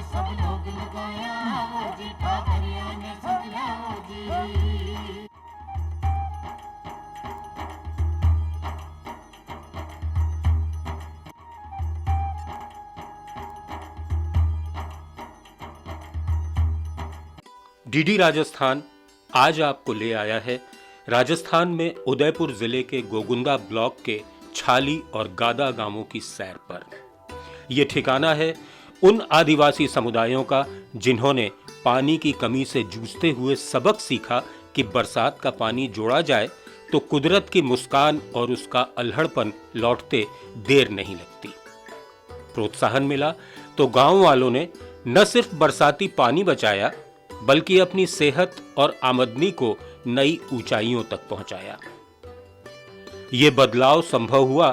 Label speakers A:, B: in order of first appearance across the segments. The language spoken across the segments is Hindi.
A: सब लोग लगाया वो जी ठाकरिया ने समझा वो जी।
B: डीडी राजस्थान आज आपको ले आया है राजस्थान में उदयपुर जिले के गोगुंदा ब्लॉक के छाली और गादा गांवों की सैर पर। यह ठिकाना है उन आदिवासी समुदायों का जिन्होंने पानी की कमी से जूझते हुए सबक सीखा कि बरसात का पानी जोड़ा जाए तो कुदरत की मुस्कान और उसका अल्हड़पन लौटते देर नहीं लगती। प्रोत्साहन मिला तो गांव वालों ने न सिर्फ बरसाती पानी बचाया बल्कि अपनी सेहत और आमदनी को नई ऊंचाइयों तक पहुंचाया। यह बदलाव संभव हुआ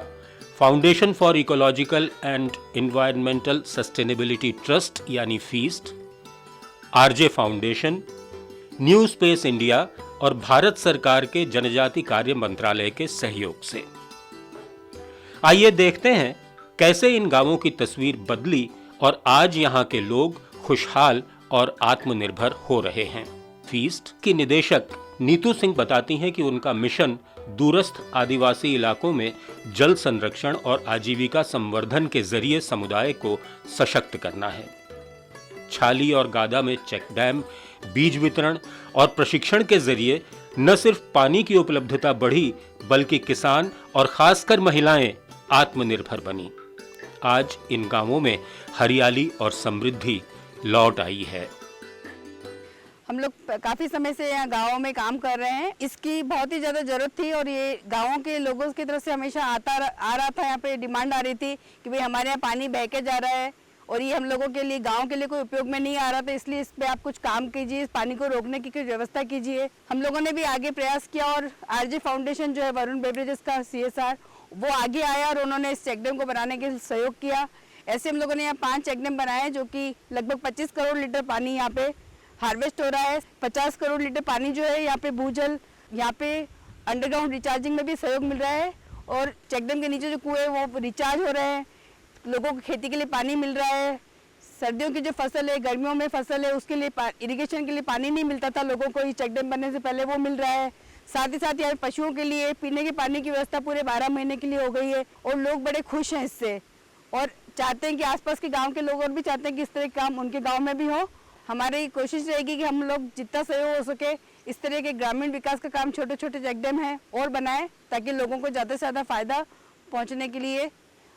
B: foundation for ecological and environmental sustainability trust यानी FEEST, RJ foundation, new space India और भारत सरकार के जनजाति कार्य मंत्रालय के सहयोग से। आइए देखते हैं कैसे इन गांवों की तस्वीर बदली और आज यहां के लोग खुशहाल और आत्मनिर्भर हो रहे हैं। फीस्ट की निदेशक नीतू सिंह बताती हैं कि उनका मिशन दूरस्थ आदिवासी इलाकों में जल संरक्षण और आजीविका संवर्धन के जरिए समुदाय को सशक्त करना है। छाली और गादा में चेक डैम, बीज वितरण और प्रशिक्षण के जरिए न सिर्फ पानी की उपलब्धता बढ़ी बल्कि किसान और खासकर महिलाएं आत्मनिर्भर बनी। आज इन गांवों में हरियाली और समृद्धि लौट आई है।
C: हम लोग काफ़ी समय से यहाँ गाँवों में काम कर रहे हैं। इसकी बहुत ही ज़्यादा ज़रूरत थी और ये गाँवों के लोगों की तरफ से हमेशा आ रहा था। यहाँ पे डिमांड आ रही थी कि भाई हमारे यहाँ पानी बह के जा रहा है और ये हम लोगों के लिए गाँव के लिए कोई उपयोग में नहीं आ रहा था, इसलिए इस पर आप कुछ काम कीजिए, इस पानी को रोकने की कोई व्यवस्था कीजिए। हम लोगों ने भी आगे प्रयास किया और आरजे फाउंडेशन जो है वरुण बेवरेजेस का CSR वो आगे आया और उन्होंने इस चेक डैम को बनाने के सहयोग किया। ऐसे हम लोगों ने यहाँ 5 चेक डैम बनाए जो कि लगभग 25 करोड़ लीटर पानी यहाँ पे हार्वेस्ट हो रहा है। 50 करोड़ लीटर पानी जो है यहाँ पे भूजल, यहाँ पे अंडरग्राउंड रिचार्जिंग में भी सहयोग मिल रहा है और चेक डैम के नीचे जो कुएं वो रिचार्ज हो रहे हैं। लोगों को खेती के लिए पानी मिल रहा है। सर्दियों की जो फसल है, गर्मियों में फसल है, उसके लिए इरिगेशन के लिए पानी नहीं मिलता था लोगों को, ये चेक डैम बनने से पहले वो मिल रहा है। साथ ही साथ यहाँ पशुओं के लिए पीने के पानी की व्यवस्था पूरे 12 महीने के लिए हो गई है और लोग बड़े खुश हैं इससे और चाहते हैं कि आसपास के गांव के लोग और भी चाहते हैं कि इस तरह के काम उनके गांव में भी हो। हमारी कोशिश रहेगी कि हम लोग जितना सहयोग हो सके इस तरह के ग्रामीण विकास का काम छोटे छोटे चेक डैम है और बनाएं ताकि लोगों को ज़्यादा से ज़्यादा फायदा पहुंचने के लिए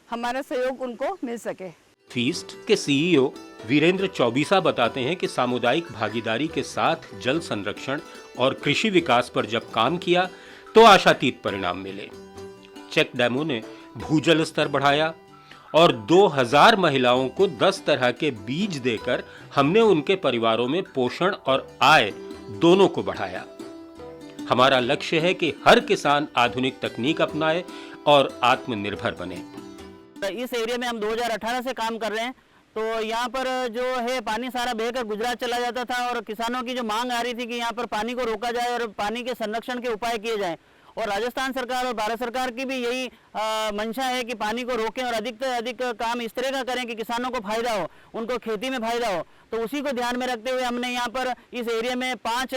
C: हमारा सहयोग उनको मिल सके।
B: फीस्ट के CEO वीरेंद्र चौबीसा बताते हैं कि सामुदायिक भागीदारी के साथ जल संरक्षण और कृषि विकास पर जब काम किया तो आशातीत परिणाम मिले। चेक डैमों ने भूजल स्तर बढ़ाया और 2000 महिलाओं को 10 तरह के बीज देकर हमने उनके परिवारों में पोषण और आय दोनों को बढ़ाया। हमारा लक्ष्य है कि हर किसान आधुनिक तकनीक अपनाए और आत्मनिर्भर बने।
D: इस एरिया में हम 2018 से काम कर रहे हैं, तो यहाँ पर जो है पानी सारा बहकर गुजरात चला जाता था और किसानों की जो मांग आ रही थी कि यहाँ पर पानी को रोका जाए और पानी के संरक्षण के उपाय किए जाएं। और राजस्थान सरकार और भारत सरकार की भी यही मंशा है कि पानी को रोकें और अधिक से अधिक काम इस तरह का करें कि किसानों को फायदा हो, उनको खेती में फायदा हो। तो उसी को ध्यान में रखते हुए हमने यहाँ पर इस एरिया में 5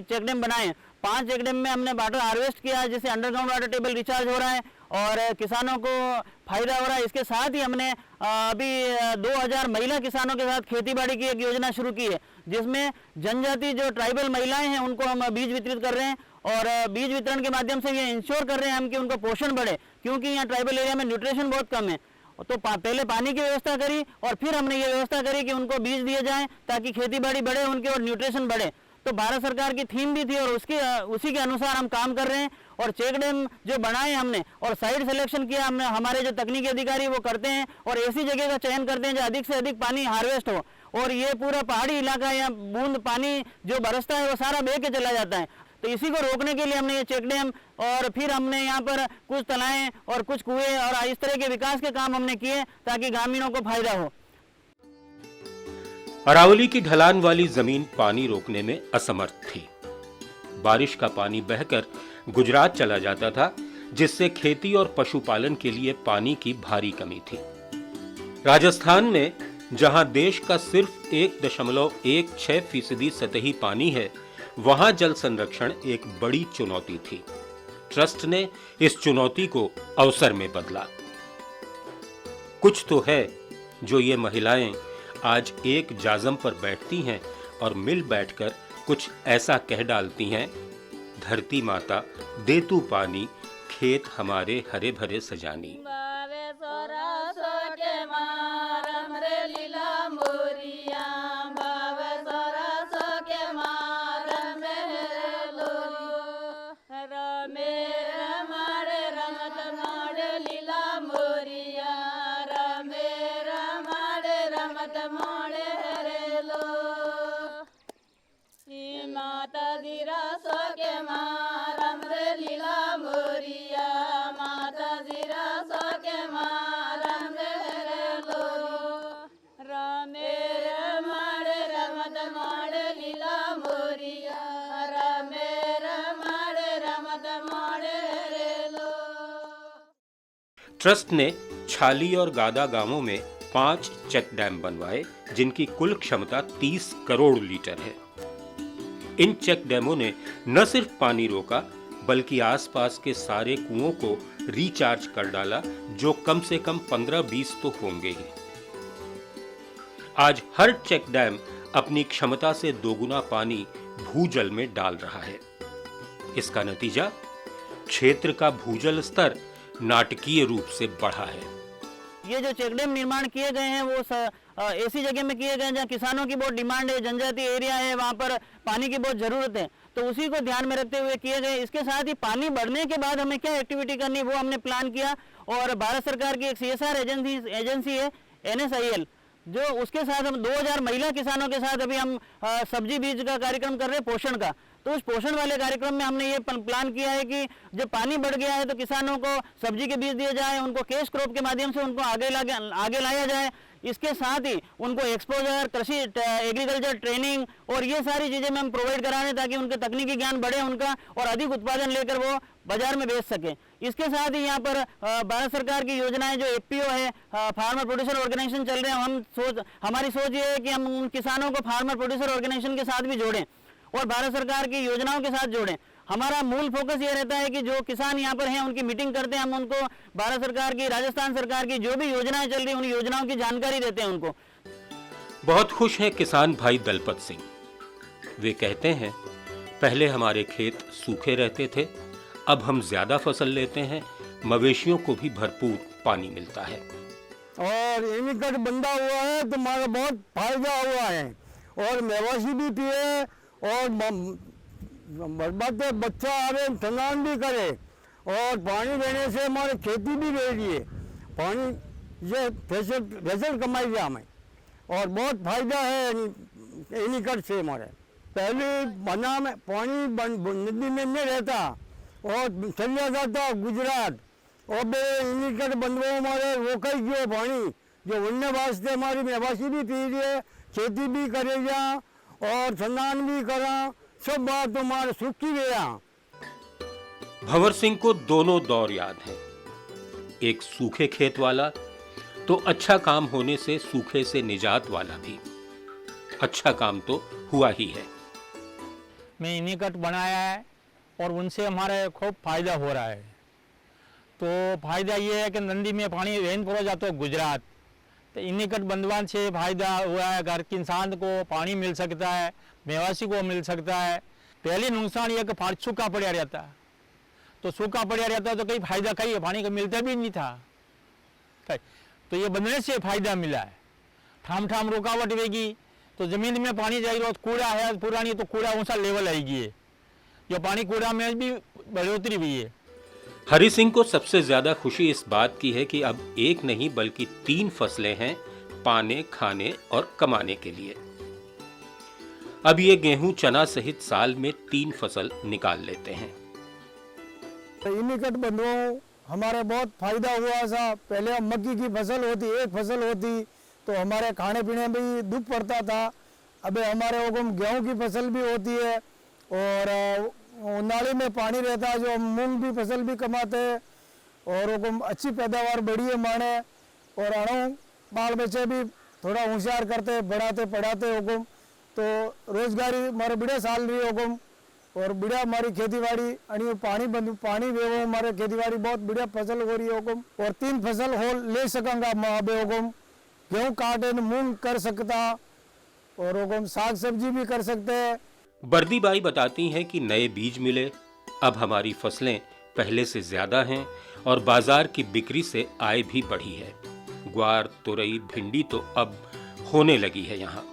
D: चेक डैम बनाए। 5 चेक डैम में हमने वाटर हार्वेस्ट किया जिससे अंडरग्राउंड वाटर टेबल रिचार्ज हो रहा है और किसानों को फायदा हो रहा है। इसके साथ ही हमने अभी 2000 महिला किसानों के साथ खेतीबाड़ी की एक योजना शुरू की है जिसमें जनजाति जो ट्राइबल महिलाएं हैं उनको हम बीज वितरित कर रहे हैं और बीज वितरण के माध्यम से ये इंश्योर कर रहे हैं हम कि उनको पोषण बढ़े, क्योंकि यहाँ ट्राइबल एरिया में न्यूट्रिशन बहुत कम है। तो पहले पानी की व्यवस्था करी और फिर हमने ये व्यवस्था करी कि उनको बीज दिए जाएं ताकि खेतीबाड़ी बढ़े उनकी और न्यूट्रिशन बढ़े। तो भारत सरकार की थीम भी थी और उसी के अनुसार हम काम कर रहे हैं और चेक डैम जो बनाए हमने और साइड सिलेक्शन किया हमने, हमारे जो तकनीकी अधिकारी वो करते हैं और ऐसी जगह का चयन करते हैं जो अधिक से अधिक पानी हार्वेस्ट हो। और ये पूरा पहाड़ी इलाका है, यहाँ बूंद पानी जो बरसता है वो सारा बह के चला जाता है। तो इसी को रोकने के लिए हमने ये चेक डैम और फिर हमने यहाँ पर कुछ तालाबें और कुछ कुएं और इस तरह के विकास के काम हमने किए ताकि ग्रामीणों को फायदा हो।
B: अरावली की ढलान वाली जमीन पानी रोकने में असमर्थ थी। बारिश का पानी बहकर गुजरात चला जाता था जिससे खेती और पशुपालन के लिए पानी की भारी कमी थी। राजस्थान में जहां देश का सिर्फ 1.16% सतही पानी है, वहां जल संरक्षण एक बड़ी चुनौती थी। ट्रस्ट ने इस चुनौती को अवसर में बदला। कुछ तो है जो ये महिलाएं आज एक जाजम पर बैठती हैं और मिल बैठकर कुछ ऐसा कह डालती हैं, धरती माता दे तू पानी, खेत हमारे हरे भरे सजानी। ट्रस्ट ने छाली और गादा गांवों में 5 चेक डैम बनवाए, जिनकी कुल क्षमता 30 करोड़ लीटर है। इन चेक डैमों ने न सिर्फ पानी रोका, बल्कि आसपास के सारे कुओं को रिचार्ज कर डाला, जो कम से कम 15-20 तो होंगे ही। आज हर चेक डैम अपनी क्षमता से दोगुना पानी भूजल में डाल रहा है। इसका नतीजा, क्षेत्र का भूजल स्तर नाटकीय रूप से बढ़ा है।
D: ये जो चेक डैम निर्माण किए गए हैं वो ऐसी जगह में किए गए जहाँ किसानों की बहुत डिमांड है, जनजातीय एरिया है, वहाँ पर पानी की बहुत जरूरत है, तो उसी को ध्यान में रखते हुए किए गए। इसके साथ ही पानी बढ़ने के बाद हमें क्या एक्टिविटी करनी वो हमने प्लान किया, और भारत सरकार की एक CSR एजेंसी है NSIL, जो उसके साथ हम 2000 महिला किसानों के साथ अभी हम सब्जी बीज का कार्यक्रम कर रहे हैं, पोषण का। तो उस पोषण वाले कार्यक्रम में हमने ये प्लान किया है कि जब पानी बढ़ गया है तो किसानों को सब्जी के बीज दिए जाए, उनको कैश क्रॉप के माध्यम से उनको आगे लाया जाए। इसके साथ ही उनको एक्सपोजर, कृषि एग्रीकल्चर ट्रेनिंग और ये सारी चीज़ें में हम प्रोवाइड करा रहे हैं, ताकि उनका तकनीकी ज्ञान बढ़े उनका, और अधिक उत्पादन लेकर वो बाजार में बेच सके। इसके साथ ही यहाँ पर भारत सरकार की योजनाएं जो FPO है, फार्मर प्रोड्यूसर ऑर्गेनाइजेशन चल रहे हैं, हमारी सोच ये है कि हम उन किसानों को फार्मर प्रोड्यूसर ऑर्गेनाइजेशन के साथ भी जोड़ें और भारत सरकार की योजनाओं के साथ जोड़ें। हमारा मूल फोकस ये रहता है कि जो किसान यहाँ पर हैं उनकी मीटिंग करते हैं, हम उनको भारत सरकार की, राजस्थान सरकार की जो भी योजनाएं चल रही हैं उन योजनाओं की जानकारी देते हैं उनको।
B: बहुत खुश हैं किसान भाई दलपत सिंह। वे कहते हैं, पहले हमारे खेत सूखे रहते थे, अब हम ज्यादा फसल लेते हैं, मवेशियों को भी भरपूर पानी मिलता है।
E: और एनीकट बंदा हुआ है तो हमारा बहुत फायदा हुआ है, और मेवासी भी पिए और बर्बाद बच्चा आवे ठंडान भी करे, और पानी देने से हमारे खेती भी रह रही है। पानी ये फसल कमाई गया हमें, और बहुत फायदा है एनीकट से हमारे। पहले बना में पानी नदी में नहीं रहता और चल जाता गुजरात, और एनीकट बंदो हमारे रोक ही गयो पानी, जो उनने वास्ते हमारी मेवासी भी पी रही है, खेती भी करेगा और स्नान भी करा, सब बात हमारे सुखी गया।
B: भंवर सिंह को दोनों दौर याद है, एक सूखे खेत वाला तो अच्छा काम होने से सूखे से निजात वाला भी। अच्छा काम तो हुआ ही है।
F: मैं एनीकट बनाया है और उनसे हमारे खूब फायदा हो रहा है। तो फायदा ये है कि नंदी में पानी रेन पड़ा जाता है गुजरात, तो एनीकट बंदवान से फायदा हुआ है, घर के इंसान को पानी मिल सकता है, मेवासी को मिल सकता है। पहले नुकसान ये कि सूखा पड़ा रहता, तो सूखा पड़ा रहता तो कहीं फायदा कहीं पानी का मिलता भी नहीं था, तो ये बनने से फायदा मिला है। ठाम ठाम रुकावट रहेगी तो जमीन में पानी जाएगा, कूड़ा है पुरानी तो कूड़ा ऊंचा लेवल आएगी, जो पानी कूड़ा में भी बढ़ोतरी हुई है।
B: हरि सिंह को सबसे ज्यादा खुशी इस बात की है कि अब एक नहीं बल्कि 3 फसलें हैं पाने, खाने और कमाने के लिए। अब ये गेहूं, चना सहित साल में 3 फसल निकाल लेते हैं।
E: एनीकट बंधुओं हमारे बहुत फायदा हुआ सा। पहले मक्की की फसल होती, एक फसल होती तो हमारे खाने पीने में भी दुख पड़ता था। अब हमारे गेहूं की फसल भी होती है, और उनाली में पानी रहता है, जो हम मूंग भी फसल भी कमाते हैं, और अच्छी पैदावार बढ़ी है माने, और अणु बाल बच्चे भी थोड़ा होशियार करते बढ़ाते पढ़ाते हुकुम तो रोजगारी हमारे बढ़िया सैलरी हुकुम और बढ़िया हमारी खेती बाड़ी आणि पानी वेवो हमारे खेती बाड़ी बहुत बढ़िया फसल हो रही है हुकुम और 3 फसल हो ले सकांगा महाबे हुकुम गेहूँ काटे मूंग कर सकता और हुकुम साग सब्जी भी कर सकते हैं।
B: बर्दीबाई बताती हैं कि नए बीज मिले, अब हमारी फसलें पहले से ज्यादा हैं और बाजार की बिक्री से आय भी बढ़ी है। ग्वार, तुरई, भिंडी तो अब होने लगी है यहाँ।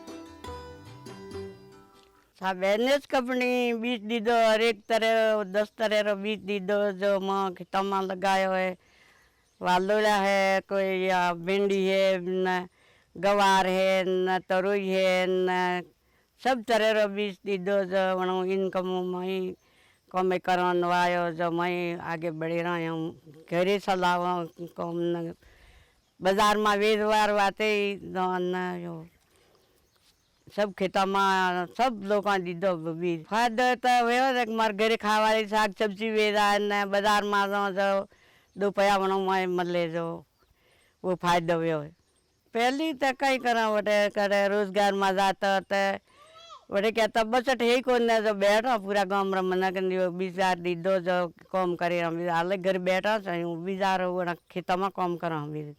G: બેને જ કંપની બીજ દીધો હરેક तरह 10 तरह बीज दीदो जो माँ खेतों लगायो है वालोड़ा है कोई या भिंडी है न गवार है न तरुई है न सब तरह बीज दीदो जो वनो इनकम मई कमे करन वायो जो मई आगे बढ़ी रहा हूँ घरे सलाव कम न बाजार में वेचवार वाते न जो सब खेतों में सब लोग दीदो बीज फायदो तो वो मारे घरे खावाली साग सब्जी वेचा ने बाजार में जो 2 पैसा वनो में मिले जो वो फायदो वो पहली तो कई करा बटे करे रोजगार में जाता तो बटे क्या तो बचत है को ने जो बैठा पूरा गांव में मन के बीजार दीदो जो काम करे हाल घर बैठा चाहिए बीजार खेतों में काम करा बीज।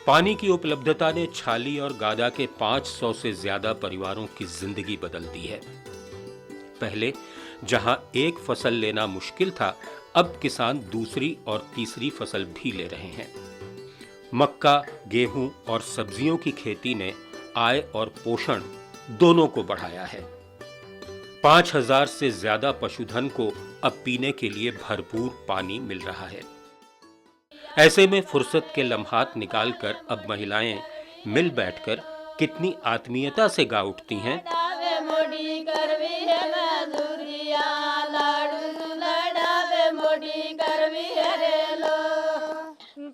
B: पानी की उपलब्धता ने छाली और गादा के 500 से ज्यादा परिवारों की जिंदगी बदल दी है। पहले जहां एक फसल लेना मुश्किल था, अब किसान दूसरी और तीसरी फसल भी ले रहे हैं। मक्का, गेहूं और सब्जियों की खेती ने आय और पोषण दोनों को बढ़ाया है। 5000 से ज्यादा पशुधन को अब पीने के लिए भरपूर पानी मिल रहा है। ऐसे में फुर्सत के लम्हात निकालकर अब महिलाएं मिल बैठकर कितनी आत्मीयता से गा उठती हैं।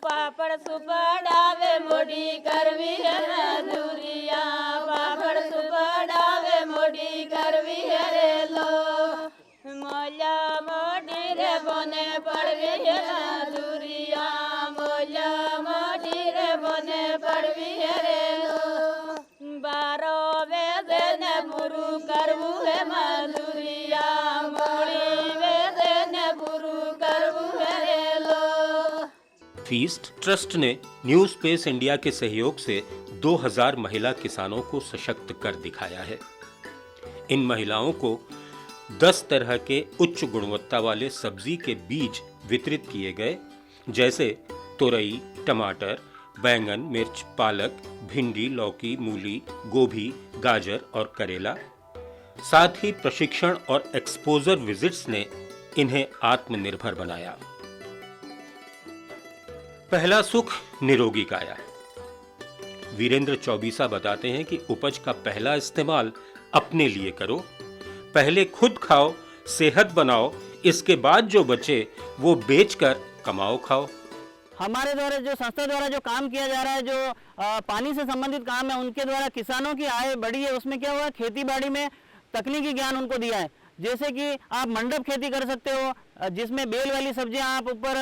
A: पापड़ सुपड़ावे मोड़ी करवी है मधुरिया पापड़ सुपड़ावे मोड़ी करवी है लो मोला मोड़ी रे बने पड़वी है मधुरिया मोला मोड़ी रे बने पड़वी है लो 12 वेदे ने बुरु करवू है मधुरिया मोड़ी वेदे ने बुरु करवू है लो।
B: फीस्ट ट्रस्ट ने न्यू स्पेस इंडिया के सहयोग से 2000 महिला किसानों को सशक्त कर दिखाया है। इन महिलाओं को 10 तरह के उच्च गुणवत्ता वाले सब्जी के बीज वितरित किए गए, जैसे तुरई, टमाटर, बैंगन, मिर्च, पालक, भिंडी, लौकी, मूली, गोभी, गाजर और करेला। साथ ही प्रशिक्षण और एक्सपोजर विजिट्स ने इन्हें आत्मनिर्भर बनाया। पहला सुख निरोगी काया। वीरेंद्र चौबीसा बताते हैं कि उपज का पहला इस्तेमाल अपने लिए करो, पहले खुद खाओ, सेहत बनाओ, इसके बाद जो बचे वो बेचकर कमाओ खाओ।
D: हमारे द्वारा जो संस्था द्वारा जो काम किया जा रहा है, जो पानी से संबंधित काम है, उनके द्वारा किसानों की आय बढ़ी है। उसमें क्या हुआ, खेती बाड़ी में तकनीकी ज्ञान उनको दिया है। जैसे कि आप मंडप खेती कर सकते हो, जिसमें बेल वाली सब्जियां आप ऊपर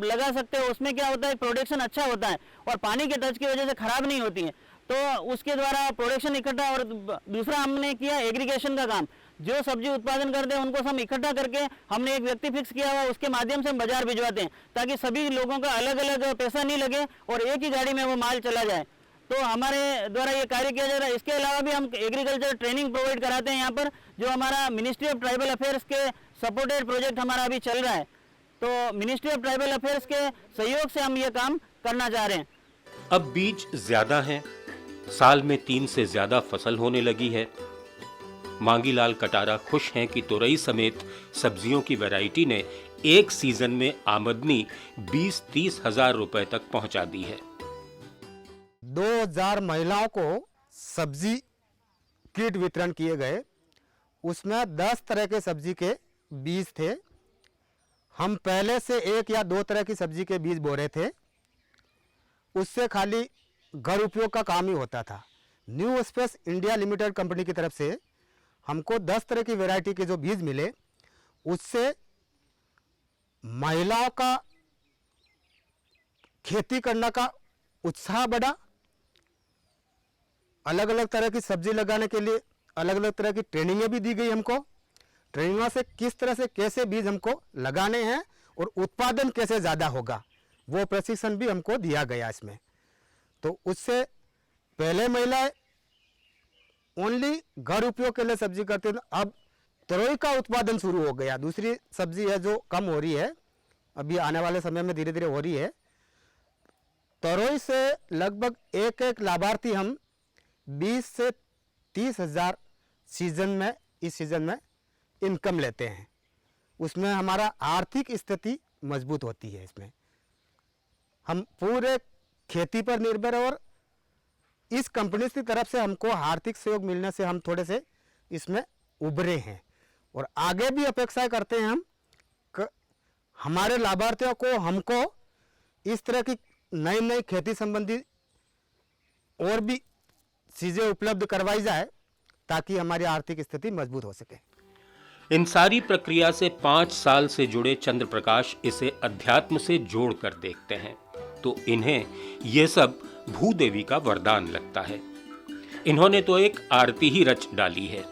D: लगा सकते हो। उसमें क्या होता है, प्रोडक्शन अच्छा होता है और पानी के टच की वजह से खराब नहीं होती है। तो उसके द्वारा प्रोडक्शन इकट्ठा। और दूसरा हमने किया एग्रीगेशन का काम। जो सब्जी उत्पादन करते हैं उनको हम इकट्ठा करके हमने एक व्यक्ति फिक्स किया हुआ, उसके माध्यम से हम बाजार भिजवाते हैं, ताकि सभी लोगों का अलग अलग पैसा नहीं लगे और एक ही गाड़ी में वो माल चला जाए। तो हमारे द्वारा ये कार्य किया जा रहा है। इसके अलावा भी हम एग्रीकल्चर ट्रेनिंग प्रोवाइड कराते हैं यहाँ पर, जो हमारा मिनिस्ट्री ऑफ ट्राइबल अफेयर्स के सपोर्टेड प्रोजेक्ट हमारा अभी चल रहा है। तो मिनिस्ट्री ऑफ ट्राइबल अफेयर्स के सहयोग से हम ये काम करना चाह रहे हैं।
B: अब बीज ज्यादा हैं, साल में 3 से ज्यादा फसल होने लगी है। मांगीलाल कटारा खुश हैं कि तुरई समेत सब्जियों की वैरायटी ने एक सीजन में आमदनी 20-30 हजार रुपए तक पहुंचा दी है।
H: 2000 महिलाओं को सब्जी किट वितरण किए गए। उसमें 10 तरह के सब्जी के बीज थे। हम पहले से 1 या 2 तरह की सब्जी के बीज बो रहे थे, उससे खाली घर उपयोग का काम ही होता था। New space India limited company की तरफ से हमको 10 तरह की वैरायटी के जो बीज मिले, उससे महिलाओं का खेती करने का उत्साह बढ़ा अलग अलग तरह की सब्जी लगाने के लिए अलग अलग तरह की ट्रेनिंगें भी दी गई हमको। ट्रेनिंगों से किस तरह से कैसे बीज हमको लगाने हैं और उत्पादन कैसे ज़्यादा होगा वो प्रशिक्षण भी हमको दिया गया इसमें। तो उससे पहले महिलाएं ओनली घर उपयोग के लिए सब्जी करते थे, अब तरोई का उत्पादन शुरू हो गया। दूसरी सब्जी है जो कम हो रही है, अभी आने वाले समय में धीरे धीरे हो रही है। तरोई से लगभग एक एक लाभार्थी हम 20 से 30 हज़ार सीजन में, इस सीजन में इनकम लेते हैं। उसमें हमारा आर्थिक स्थिति मजबूत होती है। इसमें हम पूरे खेती पर निर्भर है और इस कंपनी की तरफ से हमको आर्थिक सहयोग मिलने से हम थोड़े से इसमें उभरे हैं और आगे भी अपेक्षा करते हैं हम हमारे लाभार्थियों को हमको इस तरह की नई नई खेती संबंधी और भी चीज़ें उपलब्ध करवाई जाए ताकि हमारी आर्थिक स्थिति मजबूत हो सके।
B: इन सारी प्रक्रिया से 5 साल से जुड़े चंद्र प्रकाश इसे अध्यात्म से जोड़कर देखते हैं तो इन्हें ये सब भूदेवी का वरदान लगता है। इन्होंने तो एक आरती ही रच डाली है।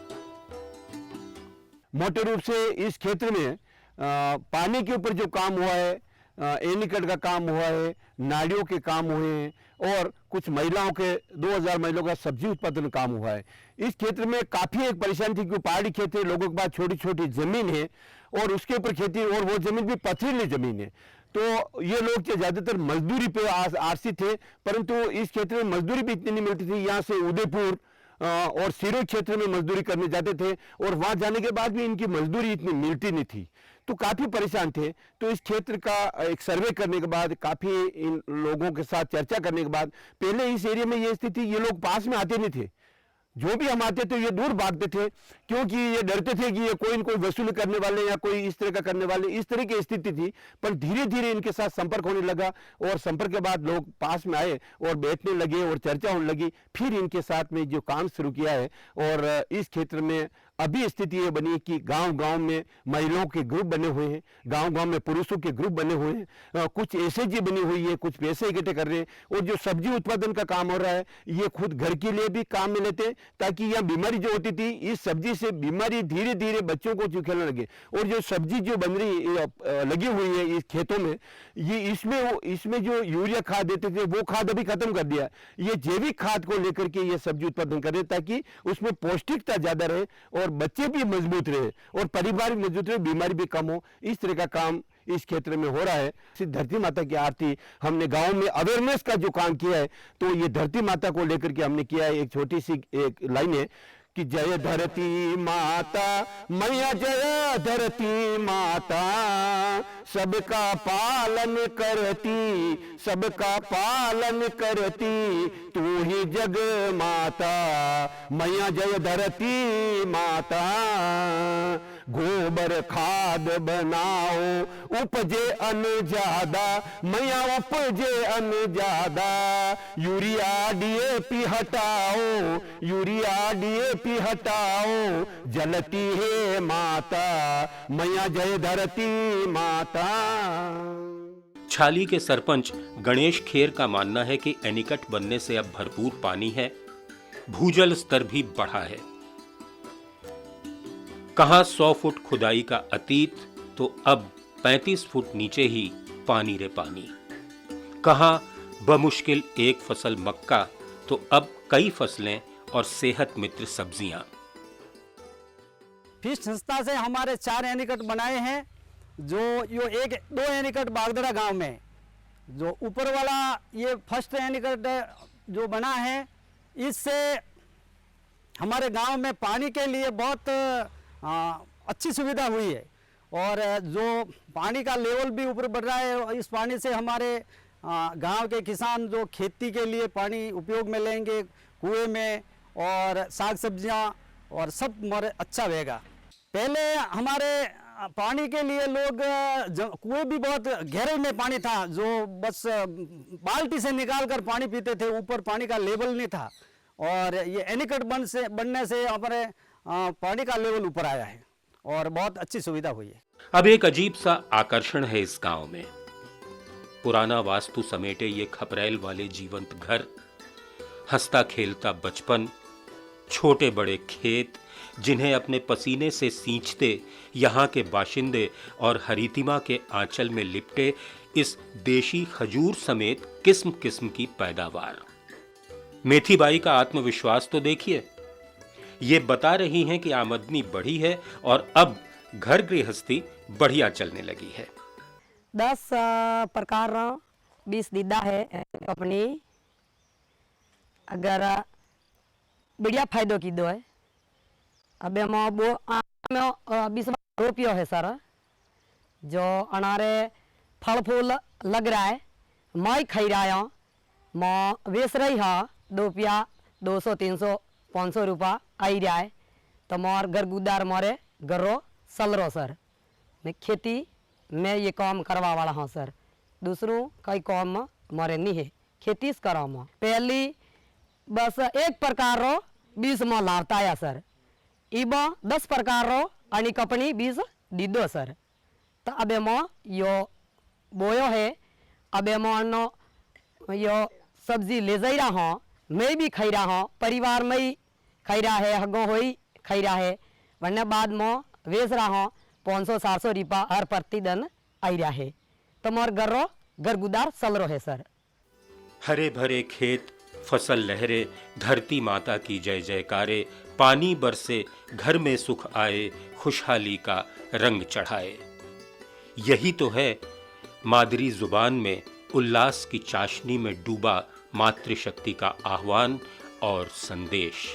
E: मोटे रूप से इस क्षेत्र में पानी के ऊपर जो काम हुआ है, एनीकट का काम हुआ है, नाड़ियों के काम हुए हैं और कुछ महिलाओं के 2000 महिलाओं का सब्जी उत्पादन काम हुआ है। इस क्षेत्र में काफ़ी एक परेशानी थी कि पहाड़ी खेती है, लोगों के पास छोटी छोटी ज़मीन है और उसके ऊपर खेती और वो ज़मीन भी पथरीली ज़मीन है। तो ये लोग जो ज़्यादातर मजदूरी पे आश्रित थे, परंतु इस क्षेत्र में मजदूरी भी इतनी नहीं मिलती थी। यहाँ से उदयपुर और सिरोही क्षेत्र में मजदूरी करने जाते थे और वहाँ जाने के बाद भी इनकी मजदूरी इतनी मिलती नहीं थी, तो काफ़ी परेशान थे। तो इस क्षेत्र का एक सर्वे करने के बाद, काफ़ी इन लोगों के साथ चर्चा करने के बाद, पहले इस एरिया में ये स्थिति, ये लोग पास में आते नहीं थे। जो भी हम आते थे ये दूर भागते थे क्योंकि ये डरते थे कि ये कोई न कोई वसूल करने वाले या कोई इस तरह का करने वाले, इस तरह की स्थिति थी। पर धीरे धीरे इनके साथ संपर्क होने लगा और संपर्क के बाद लोग पास में आए और बैठने लगे और चर्चा होने लगी। फिर इनके साथ में जो काम शुरू किया है और इस क्षेत्र में अभी स्थिति ये बनी कि गांव-गांव में महिलाओं के ग्रुप बने हुए हैं, गांव-गांव में पुरुषों के ग्रुप बने हुए हैं, कुछ एसएचजी बनी हुई है, कुछ पैसे इकट्ठे कर रहे हैं और जो सब्जी उत्पादन का काम हो रहा है ये खुद घर के लिए भी काम में लेते हैं ताकि यहाँ बीमारी जो होती थी, इस सब्जी से बीमारी धीरे धीरे बच्चों को खेलने लगे। और जो सब्जी जो बन रही लगी हुई है इस खेतों में, ये इसमें जो यूरिया खाद देते थे वो खाद अभी खत्म कर दिया। ये जैविक खाद को लेकर के ये सब्जी उत्पादन कर रहे ताकि उसमें पौष्टिकता ज्यादा रहे और बच्चे भी मजबूत रहे और परिवार भी मजबूत रहे, बीमारी भी कम हो। इस तरह का काम इस क्षेत्र में हो रहा है। धरती माता की आरती हमने गांव में अवेयरनेस का जो काम किया है, तो ये धरती माता को लेकर के हमने किया है। एक छोटी सी एक लाइन है कि जय धरती माता मैया, जय धरती माता, सबका पालन करती, सबका पालन करती, तू ही जग माता मैया, जय धरती माता। गोबर खाद बनाओ उपजे अन्न ज्यादा मैया, उपजे अन्न ज्यादा, यूरिया डीएपी हटाओ, यूरिया डीएपी हटाओ, जलती है माता मैया, जय धरती माता।
B: छाली के सरपंच गणेश खेर का मानना है कि एनीकट बनने से अब भरपूर पानी है, भूजल स्तर भी बढ़ा है। कहां 100 फुट खुदाई का अतीत तो अब 35 फुट नीचे ही पानी रे पानी, कहां बमुश्किल एक फसल मक्का तो अब कई फसलें और सेहत मित्र सब्जियां।
D: फिश संस्था से हमारे 4 एनीकट बनाए हैं, जो यो 2 एनीकट बागदरा गांव में, जो ऊपर वाला ये फर्स्ट एनीकट जो बना है, इससे हमारे गांव में पानी के लिए बहुत अच्छी सुविधा हुई है और जो पानी का लेवल भी ऊपर बढ़ रहा है। इस पानी से हमारे गांव के किसान जो खेती के लिए पानी उपयोग में लेंगे, कुएं में, और साग सब्जियां और सब हमारे अच्छा रहेगा। पहले हमारे पानी के लिए लोग कुएं भी बहुत गहरे में पानी था, जो बस बाल्टी से निकाल कर पानी पीते थे, ऊपर पानी का लेवल नहीं था। और ये एनीकट बनने से हमारे पानी का लेवल ऊपर आया है और बहुत अच्छी सुविधा हुई है।
B: अब एक अजीब सा आकर्षण है इस गांव में। पुराना वास्तु समेटे ये खपरेल वाले जीवंत घर, हंसता खेलता बचपन, छोटे बड़े खेत जिन्हें अपने पसीने से सींचते यहाँ के बाशिंदे और हरितिमा के आंचल में लिपटे इस देशी खजूर समेत किस्म किस्म की पैदावार। मेथीबाई का आत्मविश्वास तो देखिए, ये बता रही हैं कि आमदनी बढ़ी है और अब घर गृहस्थी बढ़िया चलने लगी है।
G: 10 प्रकार 20 दीदा है अपनी, अगर बढ़िया फायदो की दो है। अब हम 20 रोपियो है सर, जो अनारे फल फूल लग रहा है, मैं खाई रहा हूँ, मैं बेच रही हाँ, 2 रुपया 200 300 500 रुपया आई रहा है। तो मोर घर गुदार मोरे घरों चल रो सर। मैं खेती में ये काम करवा वाला हूँ सर, दूसरों कई काम मोरे नहीं है, खेती से करा मैं पहली बस 1 प्रकार रो 20 में लावता है सर, इब 10 प्रकार रो आणि कपनी 20 दीदो सर। तो अब मैं यो बोयो है, अब मैं यो सब्जी ले जा रहा हूँ, मैं भी खाई रहा हूँ, परिवार में ही खाई रहा है, हगों हो ही खाई रहा है, वरना बाद में बेच रहा हूँ 500-700 रुपया हर प्रतिदिन आई रहा है। तो मोर घर गुदार चल रहा है सर।
B: हरे भरे खेत, फसल लहरे, धरती माता की जय जयकारे, पानी बरसे, घर में सुख आए, खुशहाली का रंग चढ़ाए। यही तो है मादरी जुबान में उल्लास की चाशनी में डूबा मातृशक्ति का आह्वान और संदेश।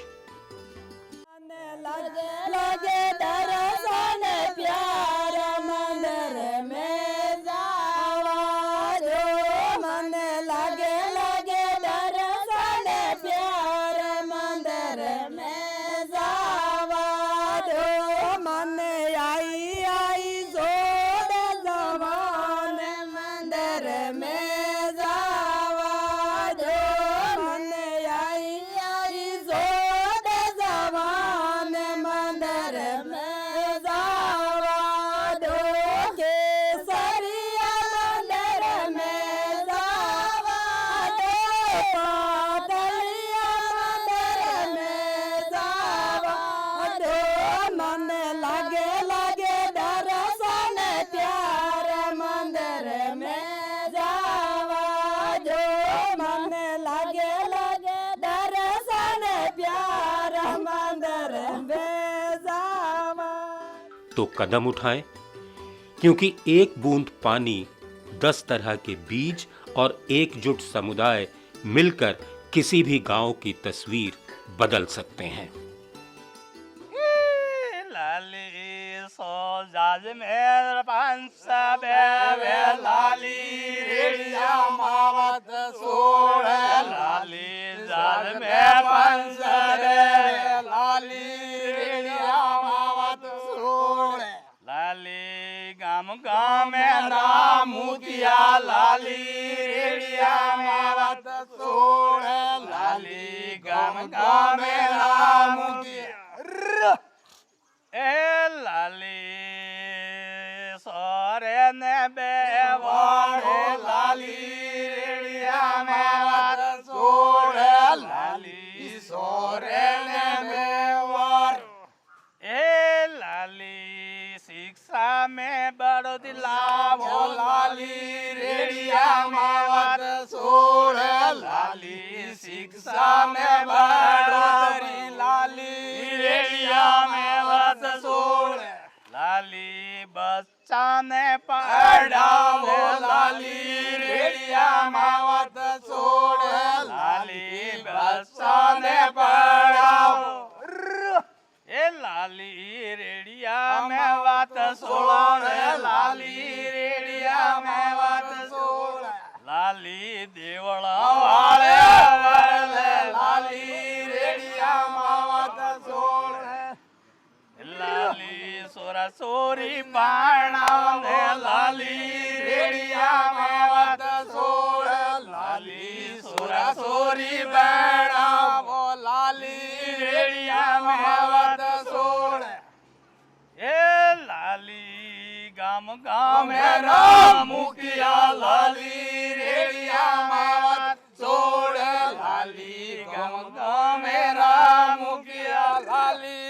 B: तो कदम उठाएं, क्योंकि एक बूंद पानी 10 तरह के बीज और एकजुट समुदाय मिलकर किसी भी गांव की तस्वीर बदल सकते हैं।
I: लाली सो जाज मेर पंच बेवे लाली रेडिया मावत सोड़े, लाली जाज मेर पंच बेवे लाली रेडिया मावत सोड़े, लाली गाम गाम में नाम मुतिया लाली रेडिया मावत सोड़े, लाली गाम गाम में नाम मुतिया ए लाली सोरे ने बेवाड़े, लाली रेडिया मावत सोड़े, लाली सोरे ने बेवाड़े ए लाली शिक्षा में बड़ो दिलावो, लाली रेडिया मावत सोड़े, लाली शिक्षा में बड़ो लाली रेडिया मावत सोड़े, लाली बच्चा ने पढ़ावो, लाली रेडिया मावत सोड़े, लाली बच्चा ने पढ़ावो ए लाली रेडिया में बात सोड़े, लाली रेडिया में बात सोड़े, लाली देवड़ा वाले वाले, लाली रेडिया में बात सोड़े, लाली सोरा सोरी बाणा ने, लाली रेडिया में बात सोड़े, लाली सोरा सोरी बाणा वो, लाली रेडिया में बात सोड़े ए लाली गाम गाम में राम मुखिया, लाली रेडिया में बात सोड़े, લાલી ગમ ગમેરા મુખિયા લાલી